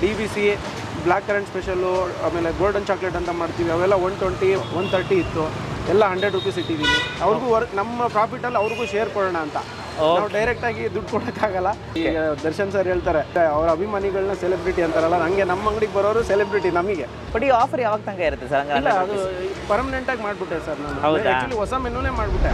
DBC black current special, ಆಮೇಲೆ golden chocolate ಅಂತ ಮಾಡ್ತೀವಿ, ಅವೆಲ್ಲ 120 130 ಇತ್ತು, ಎಲ್ಲ 100 ರುಪೀಸ್ ಇಟ್ಟಿದ್ದೀನಿ. ಅವ್ರಿಗೂ ನಮ್ಮ ಪ್ರಾಫಿಟಲ್ಲಿ ಅವ್ರಿಗೂ ಶೇರ್ ಕೊಡೋಣ ಅಂತ. ನಾವು ಡೈರೆಕ್ಟಾಗಿ ದುಡ್ಡು ಕೊಡೋಕ್ಕಾಗಲ್ಲ. ಈಗ ದರ್ಶನ್ ಸರ್ ಹೇಳ್ತಾರೆ ಅವ್ರ ಅಭಿಮಾನಿಗಳನ್ನ ಸೆಲೆಬ್ರಿಟಿ ಅಂತಾರಲ್ಲ, ಹಂಗೆ ನಮ್ಮ ಅಂಗಡಿಗೆ ಬರೋರು ಸೆಲೆಬ್ರಿಟಿ ನಮಗೆ. ಬಟ್ ಈ ಆಫರ್ ಯಾವಾಗ ತನಕ ಇರುತ್ತೆ ಸರ್? ಇಲ್ಲ, ಅದು ಪರ್ಮನೆಂಟಾಗಿ ಮಾಡಿಬಿಟ್ಟೆ ಸರ್ ನಾನು. ಆ್ಯಕ್ಚುಲಿ ಹೊಸ ಮೆನುನೇ ಮಾಡಿಬಿಟ್ಟೆ.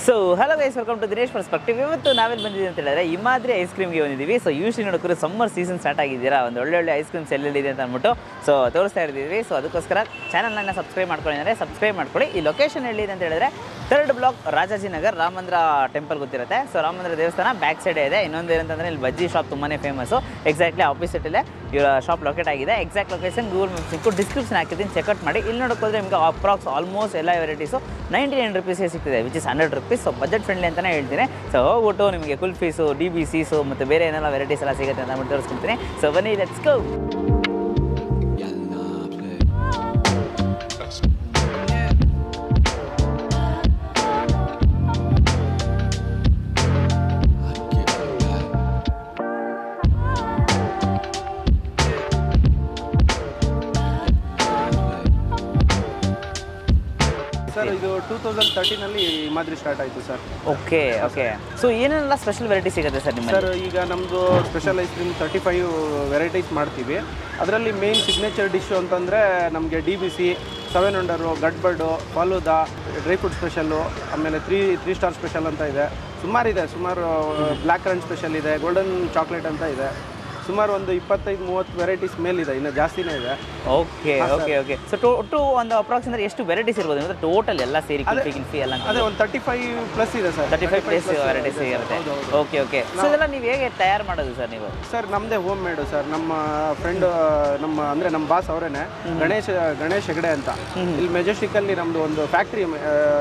So hello guys, welcome to Dinesh perspective. ಇವತ್ತು ನಾವೆಲ್ಲಿ ಬಂದಿದ್ದೀವಿ ಅಂತ ಹೇಳಿದ್ರೆ ಹಿಮಾದ್ರಿ ಐಸ್ ಕ್ರೀಮ್ಗೆ ಬಂದಿದ್ದೀವಿ. ಸೊ ಯೂಶ್ವಲಿ ನೋಡೋಕೆ ಸಮ್ಮರ್ ಸೀಸನ್ ಸ್ಟಾರ್ಟ್ ಆಗಿದ್ದೀರಾ, ಒಂದು ಒಳ್ಳೆ ಐಸ್ ಕ್ರೀಮ್ಸ್ ಎಲ್ಲೆಲ್ಲಿದೆ ಅಂತ ಅಂದ್ಬಿಟ್ಟು ಸೊ ತೋರಿಸ್ತಾ ಇದ್ದೀವಿ. ಸೊ ಅದಕ್ಕೋಸ್ಕರ ಚಾನಲ್ನ ಸಬ್ಸ್ಕ್ರೈಬ್ ಮಾಡ್ಕೊಂಡಿದ್ದಾರೆ, ಸಬ್ಸ್ಕ್ರೈಬ್ ಮಾಡ್ಕೊಳ್ಳಿ. ಈ ಲೊಕೇಶನ್ ಎಲ್ಲಿದೆ ಅಂತ ಹೇಳಿದ್ರೆ 3rd ಬ್ಲಾಕ್ ರಾಜಾಜಿನಗರ್, ರಾಮ ಮಂದಿರ ಟೆಂಪಲ್ ಗೊತ್ತಿರುತ್ತೆ. ಸೊ ರಾಮ ಮಂದಿರ ದೇವಸ್ಥಾನ ಬ್ಯಾಕ್ ಸೈಡೇ ಇದೆ. ಇನ್ನೊಂದು ಏನಂತಂದರೆ ಇಲ್ಲಿ ಬಜ್ಜಿ ಶಾಪ್ ತುಂಬಾ ಫೇಮಸ್ಸು. ಎಕ್ಸಾಕ್ಟ್ಲಿ ಆಪೋಸಿಟಲ್ಲೇ ಇವರ ಶಾಪ್ ಲೊಕೇಟ್ ಆಗಿದೆ. ಎಕ್ಸಾಕ್ಟ್ ಲೊಕೇಶನ್ ಗೂಗಲ್ ಮ್ಯಾಪ್ಸ್ ಸಿಕ್ಕು ಡಿಸ್ಕ್ರಿಪ್ಷನ್ ಹಾಕಿದ್ದೀನಿ, ಚೆಕ್ಔಟ್ ಮಾಡಿ. ಇಲ್ಲಿ ನೋಡೋಕೆ ಹೋದರೆ ನಿಮಗೆ ಅಪ್ರಾಕ್ಸ್ ಆಲ್ಮೋಸ್ಟ್ ಎಲ್ಲ ವೆರೈಟೀಸು 99 ರುಪೀಸ್ಗೆ ಸಿಗ್ತಿದೆ, which is 100 rupees. So budget friendly ಅಂತಲೇ ಹೇಳ್ತೀನಿ. ಸೊ ಹೋಗ್ಬಿಟ್ಟು ನಿಮಗೆ ಕುಲ್ಫೀಸು, DBCಸು ಮತ್ತು ಬೇರೆ ಏನೆಲ್ಲ ವೆರೈಟೀಸ್ ಎಲ್ಲ ಸಿಗುತ್ತೆ ಅಂತ ಅಂದ್ಬಿಟ್ಟು ತೋರಿಸ್ಕೊಳ್ತೀನಿ. ಸೊ ಬನ್ನಿ, ಲೆಟ್ಸ್ ಗೋ. ಸರ್ ಇದು 2013ನಲ್ಲಿ ಹಿಮಾದ್ರಿ ಸ್ಟಾರ್ಟ್ ಆಯಿತು ಸರ್. ಓಕೆ. ಸೊ ಏನೆಲ್ಲ ಸ್ಪೆಷಲ್ ವೆರೈಟಿ ಸಿಗುತ್ತೆ ಸರ್ ನಿಮ್ಮ? ಸರ್ ಈಗ ನಮ್ಮದು ಸ್ಪೆಷಲ್ ಐಸ್ ಕ್ರೀಮ್ 35 ವೆರೈಟೀಸ್ ಮಾಡ್ತೀವಿ. ಅದರಲ್ಲಿ ಮೇನ್ ಸಿಗ್ನೇಚರ್ ಡಿಶ್ಶು ಅಂತಂದರೆ ನಮಗೆ DBC, 7 wonder, gadbad, falooda, dry fruit special, ಆಮೇಲೆ 3 ಸ್ಟಾರ್ ಸ್ಪೆಷಲ್ ಅಂತ ಇದೆ. ಸುಮಾರು ಬ್ಲ್ಯಾಕ್ ಕರೆಂಟ್ ಸ್ಪೆಷಲ್ ಇದೆ, ಗೋಲ್ಡನ್ ಚಾಕ್ಲೇಟ್ ಅಂತ ಇದೆ. ಸುಮಾರು ಒಂದು 25-30 ವೆರೈಟೀಸ್ ಮೇಲಿದೆ, ಇನ್ನು ಜಾಸ್ತಿನೇ ಇದೆ. ಓಕೆ. ಸೊ ಒಟ್ಟು ಒಂದು ಅಪ್ರಾಕ್ಸ್ ಅಂದರೆ ಎಷ್ಟು ವೆರೈಟೀಸ್ ಇರ್ಬೋದು ಅಂದರೆ ಟೋಟಲ್ ಎಲ್ಲ ಸೇರಿ ಕಿಲ್ಫಿ ಎಲ್ಲ? ಅದೇ ಒಂದು 35+ ಇದೆ ಸರ್. 35+ ವೆರೈಟೀಸ್ ಇರುತ್ತೆ. ಓಕೆ. ಸೊ ಇದೆಲ್ಲ ನೀವು ಹೇಗೆ ತಯಾರು ಮಾಡೋದು ಸರ್ ನೀವು? ಸರ್ ನಮ್ಮದೇ ಹೋಮ್ ಮೇಡು ಸರ್. ನಮ್ಮ ಫ್ರೆಂಡ್ ನಮ್ಮ ಬಾಸ್ ಅವರೇನೆ, ಗಣೇಶ್ ಹೆಗಡೆ ಅಂತ. ಇಲ್ಲಿ ಮೆಜೆಸ್ಟಿಕ್ಕಲ್ಲಿ ನಮ್ಮದು ಒಂದು ಫ್ಯಾಕ್ಟ್ರಿ,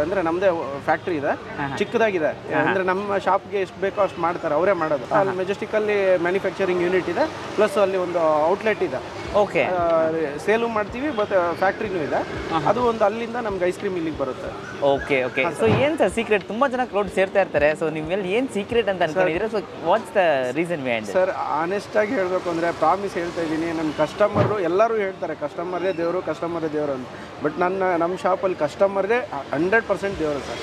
ಅಂದರೆ ನಮ್ಮದೇ ಫ್ಯಾಕ್ಟ್ರಿ ಇದೆ, ಚಿಕ್ಕದಾಗಿದೆ. ಅಂದರೆ ನಮ್ಮ ಶಾಪ್ಗೆ ಎಷ್ಟು ಬೇಕೋ ಅಷ್ಟು ಮಾಡ್ತಾರೆ, ಅವರೇ ಮಾಡೋದು. ಅಲ್ಲಿ ಮೆಜೆಸ್ಟಿಕ್ಕಲ್ಲಿ ಮ್ಯಾನುಫ್ಯಾಕ್ಚರಿಂಗ್ ಯೂನಿಟ್ ಇದೆ, ಪ್ಲಸ್ ಅಲ್ಲಿ ಒಂದು ಔಟ್ಲೆಟ್ ಇದೆ. ಓಕೆ. ಸೇಲು ಮಾಡ್ತೀವಿ, ಮತ್ತು ಫ್ಯಾಕ್ಟ್ರಿನೂ ಇದೆ. ಅದು ಒಂದು ಅಲ್ಲಿಂದ ನಮ್ಗೆ ಐಸ್ ಕ್ರೀಮ್ ಇಲ್ಲಿಗೆ ಬರುತ್ತೆ. ಓಕೆ. ಸೊ ಏನು ಸರ್ ಸೀಕ್ರೆಟ್? ತುಂಬ ಜನ ಕ್ರೌಡ್ ಸೇರ್ತಾ ಇರ್ತಾರೆ. ಸೊ ನಿಮ್ಮಲ್ಲಿ ಏನು ಸೀಕ್ರೆಟ್ ಅಂತ ಅನ್ಕೊಂಡಿದ್ದೀರಾ? So what's the reason behind? Sir ಆನೆಸ್ಟಾಗಿ ಹೇಳಬೇಕು ಅಂದರೆ, ಪ್ರಾಮಿಸ್ ಹೇಳ್ತಾ ಇದ್ದೀನಿ, ನನ್ನ ಕಸ್ಟಮರು ಎಲ್ಲರೂ ಹೇಳ್ತಾರೆ ಕಸ್ಟಮರೇ ದೇವರು ಅಂತ. ಬಟ್ ನಮ್ಮ ಶಾಪಲ್ಲಿ ಕಸ್ಟಮರ್ದೇ 100% ದೇವರು ಸರ್.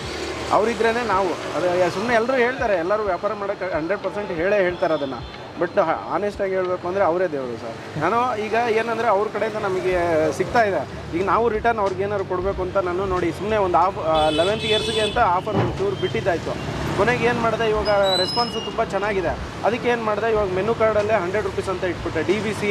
ಅವರಿದ್ರೇ ನಾವು. ಅದು ಸುಮ್ಮನೆ ಎಲ್ಲರೂ ಹೇಳ್ತಾರೆ, ಎಲ್ಲರೂ ವ್ಯಾಪಾರ ಮಾಡೋಕ್ಕೆ 100% ಹೇಳ್ತಾರೆ ಅದನ್ನು. ಬಟ್ ಆನೆಸ್ಟಾಗಿ ಹೇಳಬೇಕು ಅಂದರೆ ಅವರೇ ದೇವರು ಸರ್. ನಾನು ಈಗ ಏನಂದರೆ ಅವ್ರ ಕಡೆಯಿಂದ ನಮಗೆ ಸಿಗ್ತಾ ಇದೆ. ಈಗ ನಾವು ರಿಟರ್ನ್ ಅವ್ರಿಗೆ ಏನಾದ್ರು ಕೊಡಬೇಕು ಅಂತ ನಾನು ನೋಡಿ ಸುಮ್ಮನೆ ಒಂದು 11th ಇಯರ್ಸ್ಗೆ ಅಂತ ಆಫರ್ ಒಂದು ಚೂರು ಬಿಟ್ಟಿದ್ದಾಯಿತು. ಕೊನೆಗೆ ಏನು ಮಾಡಿದೆ, ಇವಾಗ ರೆಸ್ಪಾನ್ಸು ತುಂಬ ಚೆನ್ನಾಗಿದೆ. ಅದಕ್ಕೆ ಏನು ಮಾಡಿದೆ, ಇವಾಗ ಮೆನು ಕಾರ್ಡಲ್ಲೇ 100 ರುಪೀಸ್ ಅಂತ ಇಟ್ಬಿಟ್ಟೆ. DBC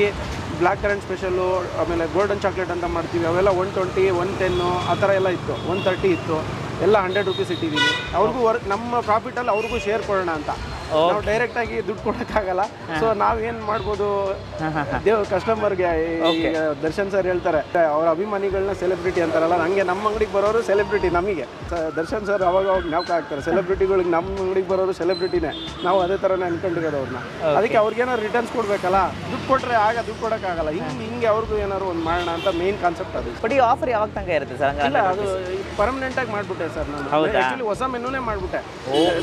ಬ್ಲ್ಯಾಕ್ ಕರೆಂಟ್ ಸ್ಪೆಷಲ್ಲು, ಆಮೇಲೆ ಗೋಲ್ಡನ್ ಚಾಕ್ಲೇಟ್ ಅಂತ ಮಾಡ್ತೀವಿ, ಅವೆಲ್ಲ 120 110 ಆ ಥರ ಎಲ್ಲ ಇತ್ತು, 130 ಇತ್ತು, ಎಲ್ಲ 100 ರುಪೀಸ್ ಇಟ್ಟಿದ್ದೀನಿ. ಅವ್ರಿಗೂ ನಮ್ಮ ಪ್ರಾಫಿಟಲ್ಲಿ ಅವ್ರಿಗೂ ಶೇರ್ ಕೊಡೋಣ ಅಂತ. ನಾವು ಡೈರೆಕ್ಟಾಗಿ ದುಡ್ಡು ಕೊಡೋಕ್ಕಾಗಲ್ಲ. ಸೊ ನಾವೇನು ಮಾಡ್ಬೋದು, ಕಸ್ಟಮರ್ಗೆ ದರ್ಶನ್ ಸರ್ ಹೇಳ್ತಾರೆ ಅವ್ರ ಅಭಿಮಾನಿಗಳನ್ನ ಸೆಲೆಬ್ರಿಟಿ ಅಂತಾರಲ್ಲ, ಹಂಗೆ ನಮ್ಮ ಅಂಗಡಿಗೆ ಬರೋರು ಸೆಲೆಬ್ರಿಟಿ ನಮಗೆ. ದರ್ಶನ್ ಸರ್ ಅವಾಗ ಜ್ಞಾಪಕ ಆಗ್ತಾರೆ, ಸೆಲೆಬ್ರಿಟಿಗಳಿಗೆ ನಮ್ಮ ಅಂಗಡಿಗೆ ಬರೋರು ಸೆಲೆಬ್ರಿಟಿನೇ. ನಾವು ಅದೇ ಥರನೇ ಅನ್ಕೊಂಡಿರೋದು ಅವ್ರನ್ನ. ಅದಕ್ಕೆ ಅವ್ರಿಗೇನಾದ್ರು ರಿಟರ್ನ್ಸ್ ಕೊಡಬೇಕಲ್ಲ, ದುಡ್ಡು ಕೊಟ್ಟರೆ ದುಡ್ಡು ಕೊಡೋಕ್ಕಾಗಲ್ಲ. ಹಿಂಗೆ ಅವ್ರಿಗೂ ಏನಾದ್ರು ಒಂದು ಮಾಡೋಣ ಅಂತ ಮೇನ್ ಕಾನ್ಸೆಪ್ಟ್ ಅದು. ಬಟ್ ಈ ಆಫರ್ ಯಾವಾಗ ತನಕ ಇರುತ್ತೆ ಸರ್? ಇಲ್ಲ, ಅದು ಪರ್ಮನೆಂಟಾಗಿ ಮಾಡಿಬಿಟ್ಟೆ ಸರ್ ನಾನು. ಆ್ಯಕ್ಚುಲಿ ಹೊಸ ಮೆನುನೇ ಮಾಡಿಬಿಟ್ಟೆ.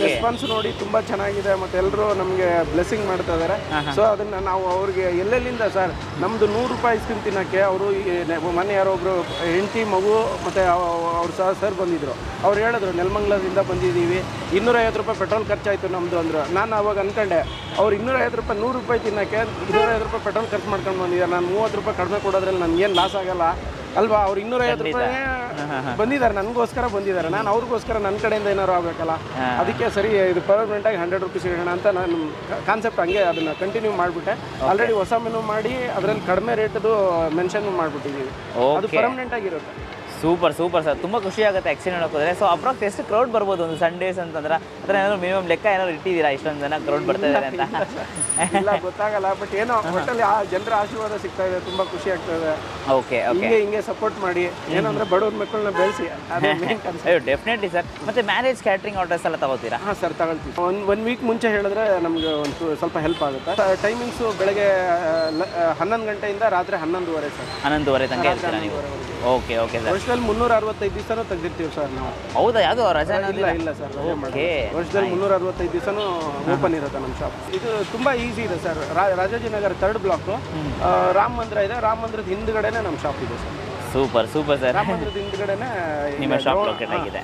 ರೆಸ್ಪಾನ್ಸ್ ನೋಡಿ ತುಂಬ ಚೆನ್ನಾಗಿದೆ, ಮತ್ತು ಎಲ್ಲರೂ ನಮಗೆ ಬ್ಲೆಸ್ಸಿಂಗ್ ಮಾಡ್ತಾ ಇದ್ದಾರೆ. ಸೊ ಅದನ್ನು ನಾವು ಅವ್ರಿಗೆ ಎಲ್ಲೆಲ್ಲಿಂದ ಸರ್, ನಮ್ಮದು 100 ರೂಪಾಯಿ ಐಸ್ ಕ್ರೀಮ್ ತಿನ್ನೋಕ್ಕೆ ಅವರು ಮೊನ್ನೆ ಯಾರೋ ಒಬ್ಬರು ಹೆಂಡತಿ ಮಗು ಮತ್ತು ಅವ್ರು ಸರ್ ಬಂದಿದ್ದರು. ಅವ್ರು ಹೇಳಿದ್ರು ನೆಲಮಂಗಲದಿಂದ ಬಂದಿದ್ದೀವಿ, 250 ರೂಪಾಯಿ ಪೆಟ್ರೋಲ್ ಖರ್ಚಾಯಿತು ನಮ್ಮದು ಅಂದರು. ನಾನು ಅವಾಗ ಅಂದ್ಕೊಂಡೆ, ಅವ್ರು 250 ರೂಪಾಯಿ 100 ರೂಪಾಯಿ ತಿನ್ನೋಕ್ಕೆ 250 ರೂಪಾಯಿ ಪೆಟ್ರೋಲ್ ಖರ್ಚು ಮಾಡ್ಕೊಂಡು ಬಂದಿದ್ದಾರೆ. ನಾನು 30 ರೂಪಾಯಿ ಕಡಿಮೆ ಕೊಡೋದ್ರಲ್ಲಿ ನನಗೇನು ಲಾಸ್ ಆಗಲ್ಲ ಅಲ್ವಾ? ಅವ್ರು 250 ರೂಪಾಯಿ ಬಂದಿದ್ದಾರೆ, ನನಗೋಸ್ಕರ ಬಂದಿದ್ದಾರೆ. ನಾನು ಅವ್ರಿಗೋಸ್ಕರ ನನ್ನ ಕಡೆಯಿಂದ ಏನಾರು ಆಗಬೇಕಲ್ಲ. ಅದಕ್ಕೆ ಸರಿ, ಇದು ಪರ್ಮನೆಂಟಾಗಿ 100 ರುಪೀಸ್ ಇಡೋಣ ಅಂತ ನಾನು ಕಾನ್ಸೆಪ್ಟ್ ಹಂಗೆ ಅದನ್ನು ಕಂಟಿನ್ಯೂ ಮಾಡಿಬಿಟ್ಟೆ. ಆಲ್ರೆಡಿ ಹೊಸ ಮೆನು ಮಾಡಿ ಅದರಲ್ಲಿ ಕಡಿಮೆ ರೇಟದು ಮೆನ್ಷನ್ ಮಾಡಿಬಿಟ್ಟಿದ್ದೀವಿ. ಅದು ಪರ್ಮನೆಂಟಾಗಿರುತ್ತೆ. ಸೂಪರ್ ಸರ್, ತುಂಬ ಖುಷಿ ಆಗುತ್ತೆ ಆ್ಯಕ್ಚುಲಿ ನೋಡೋಕೆ. ಸೊ ಅಪ್ರಾಕ್ಸ್ ಎಷ್ಟು ಕ್ರೌಡ್ ಬರ್ಬೋದು ಒಂದು ಸಂಡೇಸ್ ಅಂತಂದ್ರೆ? ಅದರ ಏನಾದ್ರು ಮಿನಿಮಮ್ ಲೆಕ್ಕ ಏನಾದ್ರು ಇಟ್ಟಿದ್ದೀರಾ ಇಷ್ಟೊಂದು ಜನ ಕ್ರೌಡ್ ಬರ್ತಾ ಇದ್ದಾರೆ ಅಂತ? ಇಲ್ಲ, ಗೊತ್ತಾಗಲ್ಲ. ಬಟ್ ಏನೋ ಒಟ್ಟಲ್ಲಿ ಜನರ ಆಶೀರ್ವಾದ ಸಿಗ್ತಾ ಇದೆ, ತುಂಬ ಖುಷಿ ಆಗ್ತಾ ಇದೆ. ಓಕೆ. ಹಿಂಗೆ ಸಪೋರ್ಟ್ ಮಾಡಿ, ಏನಂದ್ರೆ ಬಡವ್ರ ಮಕ್ಕಳನ್ನ ಬೆಳೆಸಿ. Definitely sir. ಮತ್ತೆ ಮ್ಯಾರೇಜ್ ಕ್ಯಾಟ್ರಿಂಗ್ ಆರ್ಡರ್ಸ್ ಎಲ್ಲ ತಗೋತೀರಾ? ಹಾಂ ಸರ್, ತಗೊಳ್ತೀವಿ. 1 ವೀಕ್ ಮುಂಚೆ ಹೇಳಿದ್ರೆ ನಮಗೆ ಒಂದು ಸ್ವಲ್ಪ ಹೆಲ್ಪ್ ಆಗುತ್ತೆ. ಟೈಮಿಂಗ್ಸು ಬೆಳಗ್ಗೆ 11 ಗಂಟೆಯಿಂದ ರಾತ್ರಿ 11:30 ಸರ್. 11:30 ತನಕ ಇರ್ತೀರಾ ನೀವು? Okay sir. ವರ್ಷದಲ್ಲಿ 365 ದಿವಸನೂ ತೆಗೆದಿರ್ತೀವಿ ಸರ್ ನಾವು. ಹೌದಾ? ಯಾವುದು ರಜಾ? ಇಲ್ಲ ಸರ್, ವರ್ಷದಲ್ಲಿ 365 ದಿವಸನೂ ಓಪನ್ ಇರುತ್ತೆ ನಮ್ಮ ಶಾಪ್. ಇದು ತುಂಬಾ ಈಸಿ ಇದೆ sir. Rajajinagar 3rd block Rama ಮಂದಿರ ಇದೆ. ರಾಮ ಮಂದಿರದ ಹಿಂದ್ಗಡೆನೆ ನಮ್ಮ ಶಾಪ್ ಇದೆ sir. Super super sir. Rama ಮಂದಿರದ ಹಿಂದ್ಗಡೆನೆ ನಿಮ್ಮ ಶಾಪ್ ಲೊಕೇಟ್ ಆಗಿದೆ.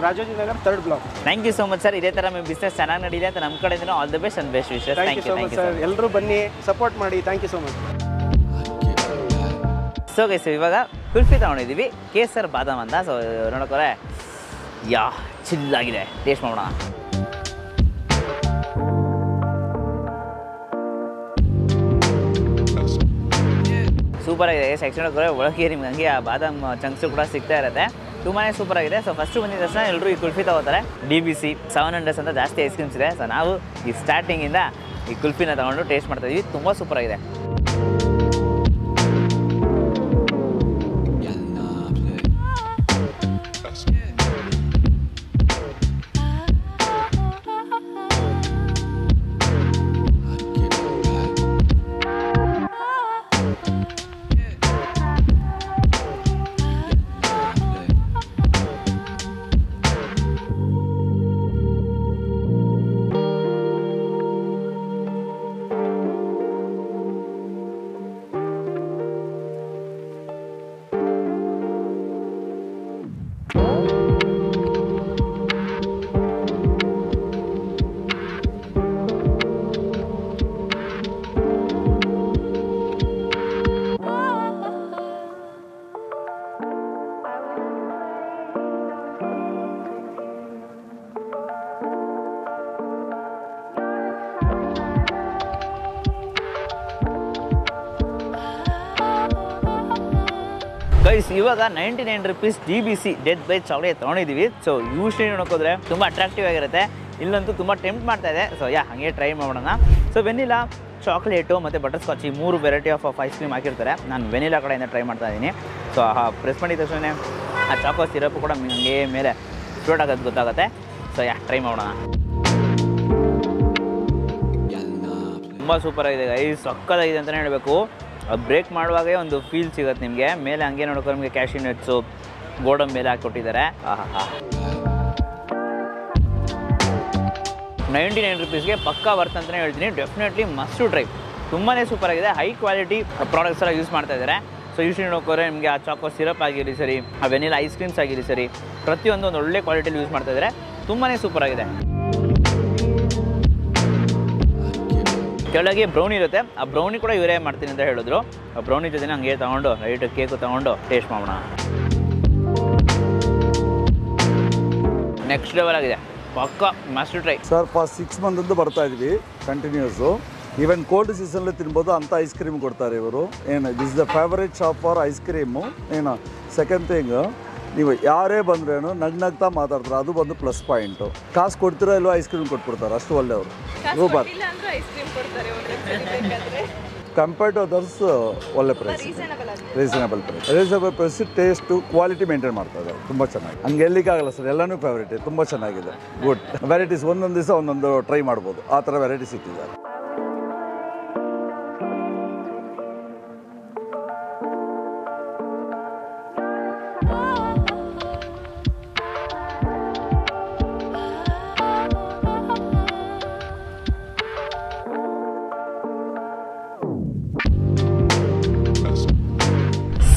Rajajinagar 3rd block. Thank you so much sir. ಇದೇ ಥರ ನಿಮ್ಮ ಬಿಸ್ನೆಸ್ ಚೆನ್ನಾಗಿ ನಡೀಲಿ ಅಂತ ನಮ್ಮ ಕಡೆಯಿಂದ all the best and best wishes. Thank you so much sir. ಎಲ್ಲರೂ ಬನ್ನಿ, ಸಪೋರ್ಟ್ ಮಾಡಿ. Thank you so much. So guys, ಇವಾಗ ಕುಲ್ಫಿ ತೊಗೊಂಡಿದ್ದೀವಿ, ಕೇಸರ್ ಬಾದಾಮ್ ಅಂತ. ಸೊ ನೋಡೋಕೆ ಚಿಲ್ಲಾಗಿದೆ. ಟೇಸ್ಟ್ ಮಾಡೋಣ. ಸೂಪರ್ ಆಗಿದೆ. ಸೆಕ್ಷನ್ ಒಳಗೆ ನಿಮ್ಗೆ ಹಂಗೆ ಆ ಬಾದಾಮ್ ಚಂಕ್ಸು ಕೂಡ ಸಿಗ್ತಾ ಇರುತ್ತೆ. ತುಂಬಾ ಸೂಪರ್ ಆಗಿದೆ. ಸೊ ಫಸ್ಟು ಬಂದಿದ್ದ ತಕ್ಷಣ ಎಲ್ಲರೂ ಈ ಕುಲ್ಫಿ ತಗೋತಾರೆ. DBC 700 ಅಂತ ಜಾಸ್ತಿ ಐಸ್ ಕ್ರೀಮ್ಸ್ ಇದೆ. ಸೊ ನಾವು ಈ ಸ್ಟಾರ್ಟಿಂಗಿಂದ ಈ ಕುಲ್ಫಿನ ತೊಗೊಂಡು ಟೇಸ್ಟ್ ಮಾಡ್ತಾ ಇದ್ದೀವಿ. ತುಂಬ ಸೂಪರ್ ಆಗಿದೆ. ಗೈಸ್, ಇವಾಗ 99 rupees DBC death by chocolate ತೊಗೊಂಡಿದ್ದೀವಿ. ಸೊ ಯೂಶ್ವಲಿ ನೋಡೋಕೋದ್ರೆ ತುಂಬ ಅಟ್ರಾಕ್ಟಿವ್ ಆಗಿರುತ್ತೆ. ಇಲ್ಲಂತೂ ತುಂಬ ಟೆಂಪ್ಟ್ ಮಾಡ್ತಾ ಇದೆ. ಸೊ ಹಾಗೆ ಟ್ರೈ ಮಾಡೋಣ. ಸೊ ವೆನಿಲಾ, ಚಾಕ್ಲೇಟು ಮತ್ತು ಬಟರ್ ಸ್ಕಾಚ್ ಈ 3 ವೆರೈಟಿ ಆಫ್ ಐಸ್ ಕ್ರೀಮ್ ಹಾಕಿರ್ತಾರೆ. ನಾನು ವೆನಿಲಾ ಕಡೆಯಿಂದ ಟ್ರೈ ಮಾಡ್ತಾ ಇದ್ದೀನಿ. ಸೊ ಪ್ರೆಸ್ ಮಾಡಿದ ತಕ್ಷಣ ಆ ಚಾಕೋ ಸಿರಪ್ ಕೂಡ ಹಂಗೆ ಮೇಲೆ ಫ್ಲೋಟ್ ಆಗೋದು ಗೊತ್ತಾಗುತ್ತೆ. ಸೊ ಟ್ರೈ ಮಾಡೋಣ. ತುಂಬ ಸೂಪರ್ ಆಗಿದೆ ಗೈಸ್, ಸಕ್ಕತ್ತಾಗಿದೆ ಅಂತಲೇ ಹೇಳಬೇಕು. ಬ್ರೇಕ್ ಮಾಡುವಾಗೇ ಒಂದು ಫೀಲ್ ಸಿಗುತ್ತೆ ನಿಮಗೆ. ಮೇಲೆ ಹಂಗೆ ನೋಡೋಕೆ ನಿಮಗೆ ಕ್ಯಾಶ್ಯೂ ನಟ್ಸು ಗೋಡಂಬಿ ಮೇಲೆ ಹಾಕಿಕೊಟ್ಟಿದ್ದಾರೆ. 99 rupeesಗೆ ಪಕ್ಕಾ ವರ್ತ್ ಅಂತಲೇ ಹೇಳ್ತೀನಿ. Definitely must try. ತುಂಬಾ ಸೂಪರ್ ಆಗಿದೆ. ಹೈ ಕ್ವಾಲಿಟಿ ಪ್ರಾಡಕ್ಟ್ಸ್ ಎಲ್ಲ ಯೂಸ್ ಮಾಡ್ತಾ ಇದ್ದಾರೆ. ಸೊ ಯೂಶ್ವಲಿ ನೋಡೋಕೋರೆ ನಿಮಗೆ ಆ ಚಾಕೋ ಸಿರಪ್ ಆಗಿರಲಿ ಸರಿ, ಆ ವೆನಿಲಾ ಐಸ್ ಕ್ರೀಮ್ಸ್ ಆಗಿರಲಿ ಸರಿ, ಪ್ರತಿಯೊಂದು ಒಂದು ಒಳ್ಳೆ ಕ್ವಾಲಿಟಿಲಿ ಯೂಸ್ ಮಾಡ್ತಾ ಇದ್ದಾರೆ. ತುಂಬಾ ಸೂಪರ್ ಆಗಿದೆ. ಕೆಳಗೆ ಬ್ರೌನಿ ಇರುತ್ತೆ. ಆ ಬ್ರೌನಿ ಕೂಡ ಇವರೇ ಮಾಡ್ತೀನಿ ಅಂತ ಹೇಳಿದ್ರು. ಆ ಬ್ರೌನಿ ಜೊತೆ ಹಂಗೆ ತೊಗೊಂಡು ಲೈಟ್ ಕೇಕು ತೊಗೊಂಡು ಟೇಸ್ಟ್ ಮಾಡೋಣ. ನೆಕ್ಸ್ಟ್ ಲೆವೆಲ್ ಆಗಿದೆ. ಪಕ್ಕ must try sir. Fast 6 month ಬರ್ತಾ ಇದ್ವಿ ಕಂಟಿನ್ಯೂಸು. ಈವನ್ ಕೋಲ್ಡ್ ಸೀಸನ್ಲಿ ತಿನ್ಬೋದು ಅಂತ ಐಸ್ ಕ್ರೀಮ್ ಕೊಡ್ತಾರೆ ಇವರು. ಏನು this the favourite shop for ice cream. ಏನು ಸೆಕೆಂಡ್ ಥಿಂಗ್, ನೀವು ಯಾರೇ ಬಂದ್ರೇನು ನಗ್ನಗ್ತಾ ಮಾತಾಡ್ತಾರೆ, ಅದು ಬಂದು ಪ್ಲಸ್ ಪಾಯಿಂಟು. ಕಾಸು ಕೊಡ್ತೀರಾ ಇಲ್ಲೋ ಐಸ್ ಕ್ರೀಮ್ ಕೊಟ್ಬಿಡ್ತಾರೆ, ಅಷ್ಟು ಒಳ್ಳೆಯವರು. ರೂಬರ್ ಕಂಪೇರ್ಡ್ ಟು ಅದರ್ಸ್ ಒಳ್ಳೆ price, reasonable price. Taste quality maintain ಮಾಡ್ತಾ ಇದ್ದಾರೆ. ತುಂಬ ಚೆನ್ನಾಗಿ, ಹಂಗೆ ಎಲ್ಲಿಗಾಗಲ್ಲ ಸರ್. ಎಲ್ಲನೂ ಫೇವ್ರೇಟ್, ತುಂಬ ಚೆನ್ನಾಗಿದೆ. Good varieties. ಒಂದೊಂದು ದಿವಸ ಒಂದೊಂದು ಟ್ರೈ ಮಾಡ್ಬೋದು. ಆ ಥರ ವೆರೈಟೀಸ್ ಇಟ್ಟಿದ್ದಾರೆ.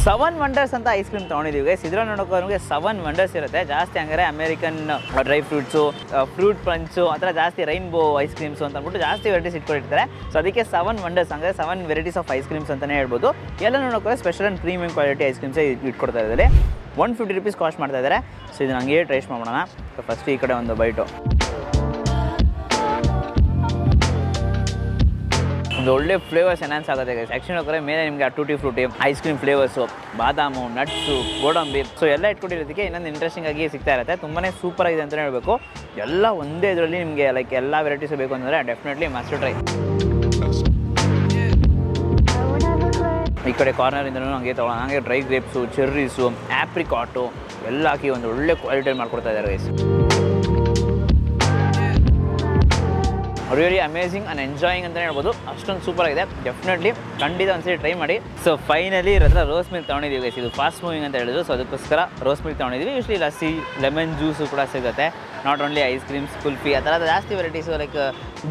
ಸೆವೆನ್ ವಂಡರ್ಸ್ ಅಂತ ಐಸ್ ಕ್ರೀಮ್ ತೊಗೊಂಡಿದ್ದೀವಿ ಗೈಸ್. ಇದ್ರಲ್ಲಿ ನೋಡೋಕೆ ನಮಗೆ 7 ವಂಡರ್ಸ್ ಇರುತ್ತೆ. ಜಾಸ್ತಿ ಹಂಗಾರೆ ಅಮೇರಿಕನ್ ಡ್ರೈ ಫ್ರೂಟ್ಸು, ಫ್ರೂಟ್ ಪಂಚು, ಆ ಥರ ಜಾಸ್ತಿ ರೈನ್ಬೋ ಐಸ್ ಕ್ರೀಮ್ಸು ಅಂತ ಅಂದ್ಬಿಟ್ಟು ಜಾಸ್ತಿ ವೆರೈಟೀಸ್ ಇಟ್ಕೊಂಡಿರ್ತಾರೆ. ಸೊ ಅದಕ್ಕೆ 7 ವಂಡರ್ಸ್ ಅಂದರೆ 7 ವೆರೈಟೀಸ್ ಆಫ್ ಐಸ್ ಕ್ರೀಮ್ಸ್ ಅಂತಲೇ ಹೇಳ್ಬೋದು. ಎಲ್ಲ ನೋಡೋಕೆ special and premium quality ice ಕ್ರೀಮ್ಸೇ ಇಟ್ಕೊಡ್ತಾ ಇದ್ದಾರೆ. 150 rupees ಕಾಸ್ಟ್ ಮಾಡ್ತಾ ಇದ್ದಾರೆ. ಸೊ ಇದನ್ನ ಹಂಗೆ ಟೇಸ್ಟ್ ಮಾಡೋಣ. ಸೊ ಫಸ್ಟ್ ಈ ಕಡೆ ಒಂದು ಬೈಟು. ಒಂದು ಒಳ್ಳೆ ಫ್ಲೇವರ್ಸ್ ಎನ್ಹಾನ್ಸ್ ಆಗುತ್ತೆ ಗೈಸ್. ಆ್ಯಕ್ಚುಲಿ ನೋಡಿದ್ರೆ ಮೇಲೆ ನಿಮಗೆ tutti frutti ice cream flavours, ಬಾದಾಮು, ನಟ್ಸು, ಗೋಡಂಬಿ, ಸೊ ಎಲ್ಲ ಇಟ್ಕೊಂಡಿರೋದಕ್ಕೆ ಇನ್ನೊಂದು ಇಂಟ್ರೆಸ್ಟಿಂಗ್ ಆಗಿ ಸಿಗ್ತಾ ಇರುತ್ತೆ. ತುಂಬಾ ಸೂಪರ್ ಆಗಿದೆ ಅಂತಲೇ ಹೇಳಬೇಕು. ಎಲ್ಲ ಒಂದೇ ಇದರಲ್ಲಿ ನಿಮಗೆ ಲೈಕ್ ಎಲ್ಲ ವೆರೈಟೀಸು ಬೇಕು ಅಂದರೆ ಡೆಫಿನೆಟ್ಲಿ ಮಸ್ಟ್ ಟ್ರೈ. ಈ ಕಡೆ ಕಾರ್ನರಿಂದನೂ ಹಂಗೆ ತೊಗೊಳ್ಳೋಣ. ಹಾಗೆ ಡ್ರೈ ಗ್ರೇಪ್ಸು, ಚೆರ್ರೀಸು, ಆ್ಯಪ್ರಿಕಾಟು ಎಲ್ಲ ಹಾಕಿ ಒಂದು ಒಳ್ಳೆ ಕ್ವಾಲಿಟಿಯಲ್ಲಿ ಮಾಡ್ಕೊಡ್ತಾ ಇದ್ದಾರೆ guys. Really amazing and enjoying ಅಂತಲೇ ಹೇಳ್ಬೋದು. ಅಷ್ಟೊಂದು ಸೂಪರ್ ಆಗಿದೆ. ಡೆಫಿನೆಟ್ಲಿ ಖಂಡಿತ ಒಂದ್ಸರಿ ಟ್ರೈ ಮಾಡಿ. ಸೊ ಫೈನಲಿ ಹತ್ರ ರೋಸ್ ಮಿಲ್ಕ್ ತೊಗೊಂಡಿದ್ದೀವಿ ಗೈಸ್. ಇದು ಫಾಸ್ಟ್ ಮೂವಿಂಗ್ ಅಂತ ಹೇಳಿದ್ರು, ಸೊ ಅದಕ್ಕೋಸ್ಕರ ರೋಸ್ ಮಿಲ್ಕ್ ತೊಗೊಂಡಿದ್ದೀವಿ. ಯೂಶ್ವಲಿ ಲಸ್ಸಿ, ಲೆಮನ್ ಜ್ಯೂಸು ಕೂಡ ಸಿಗುತ್ತೆ. Not only ice creams, kulfi ಆ ಥರದ ಜಾಸ್ತಿ ವೆರೈಟೀಸು ಲೈಕ್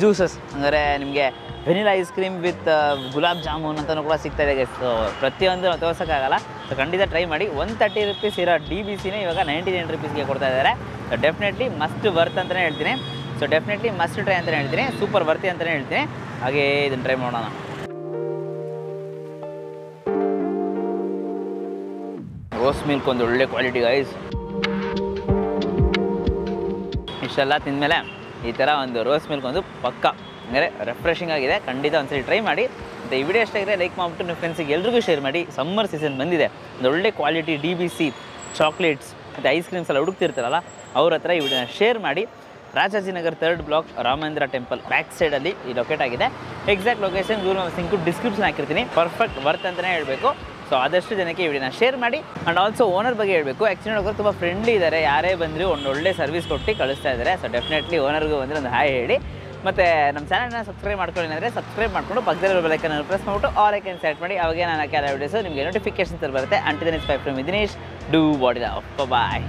ಜ್ಯೂಸಸ್, ಅಂದರೆ ನಿಮಗೆ vanilla ice cream with gulab jamun ಅಂತಲೂ ಕೂಡ ಸಿಗ್ತಾ ಇದೆ ಗೈಸ್. ಸೊ ಪ್ರತಿಯೊಂದು ನಾವು ತೋರ್ಸೋಕ್ಕಾಗಲ್ಲ. ಸೊ ಖಂಡಿತ ಟ್ರೈ ಮಾಡಿ. 130 ರೂಪೀಸ್ ಇರೋ DBCನೇ ಇವಾಗ 99 ರೂಪೀಸ್ಗೆ ಕೊಡ್ತಾ ಇದ್ದಾರೆ. ಸೊ ಡೆಫಿನೆಟ್ಲಿ ಮಸ್ಟ್ ವರ್ತ್ ಅಂತಲೇ ಹೇಳ್ತೀನಿ. ಸೊ ಡೆಫಿನೆಟ್ಲಿ ಮಸ್ಟ್ ಟ್ರೈ ಅಂತಲೇ ಹೇಳ್ತೀನಿ. ಸೂಪರ್ ವರ್ತಿ ಅಂತಲೇ ಹೇಳ್ತೀನಿ. ಹಾಗೇ ಇದನ್ನು ಟ್ರೈ ಮಾಡೋಣ. ರೋಸ್ ಮಿಲ್ಕ್ ಒಂದು ಒಳ್ಳೆ ಕ್ವಾಲಿಟಿ ಗೈಸ್. ಇಷ್ಟೆಲ್ಲ ತಿಂದಮೇಲೆ ಈ ಥರ ಒಂದು ರೋಸ್ ಮಿಲ್ಕ್ ಒಂದು ಪಕ್ಕ ಅಂದರೆ ರೆಫ್ರೆಶಿಂಗ್ ಆಗಿದೆ. ಖಂಡಿತ ಒಂದ್ಸರಿ ಟ್ರೈ ಮಾಡಿ. ಮತ್ತು ಈ ವಿಡಿಯೋ ಎಷ್ಟಾಗಿದೆ ಲೈಕ್ ಮಾಡಿಬಿಟ್ಟು ನಿಮ್ಮ ಫ್ರೆಂಡ್ಸಿಗೆ ಎಲ್ರಿಗೂ ಶೇರ್ ಮಾಡಿ. ಸಮ್ಮರ್ ಸೀಸನ್ ಬಂದಿದೆ, ಒಂದು ಒಳ್ಳೆ ಕ್ವಾಲಿಟಿ DBC ಚಾಕ್ಲೇಟ್ಸ್ ಮತ್ತು ಐಸ್ ಕ್ರೀಮ್ಸ್ ಎಲ್ಲ ಹುಡುಕ್ತಿರ್ತಾರಲ್ಲ ಅವ್ರ ಹತ್ರ ಈ ವಿಡಿಯೋನ ಶೇರ್ ಮಾಡಿ. Rajajinagar 3rd block Ramendra temple back ಸೈಡಲ್ಲಿ ಈ ಲೊಕೇಟ್ ಆಗಿದೆ. Exact location Google maps link description ಹಾಕಿರ್ತೀನಿ. ಪರ್ಫೆಕ್ಟ್ ವರ್ತ್ ಅಂತಲೇ ಹೇಳಬೇಕು. ಸೊ ಆದಷ್ಟು ಜನಕ್ಕೆ ಈ ವಿಡಿಯೋನ ಶೇರ್ ಮಾಡಿ. ಆ್ಯಂಡ್ ಆಲ್ಸೋ ಓನರ್ ಬಗ್ಗೆ ಹೇಳಬೇಕು. ಆ್ಯಕ್ಚುಲಿ ನೋಡೋಕೆ ತುಂಬ ಫ್ರೆಂಡ್ಲಿ ಇದ್ದಾರೆ. ಯಾರೇ ಬಂದರೂ ಒಂದು ಒಳ್ಳೆ ಸರ್ವಿಸ್ ಕೊಟ್ಟು ಕಳಿಸ್ತಾ ಇದ್ದಾರೆ. ಸೊ ಡೆಫಿನೆಟ್ಲಿ ಓನರ್ಗೂ ಬಂದರೆ ಒಂದು ಹಾಯ್ ಹೇಳಿ. ಮತ್ತು ನಮ್ಮ ಚಾನಲ್ನ ಸಬ್ಸ್ಕ್ರೈಬ್ ಮಾಡ್ಕೊಳ್ಳಿ ಅಂದರೆ ಸಬ್ಸ್ಕ್ರೈಬ್ ಮಾಡಿಕೊಂಡು ಪಕ್ಕದಲ್ಲಿರೋ ಬೆಲ್ ಐಕಾನ್ ಪ್ರೆಸ್ ಮಾಡಿಬಿಟ್ಟು ಆಲ್ ಐಕಾನ್ ಸೆಲೆಕ್ಟ್ ಮಾಡಿ. ಅವಾಗ ನಾನು ಕೆಲವು ವಿಡಿಯೋಸು ನಿಮಗೆ ನೋಟಿಫಿಕೇಶನ್ಸ್ ಬರುತ್ತೆ. Until then it's bye from Dinesh. Do what is up. Bye.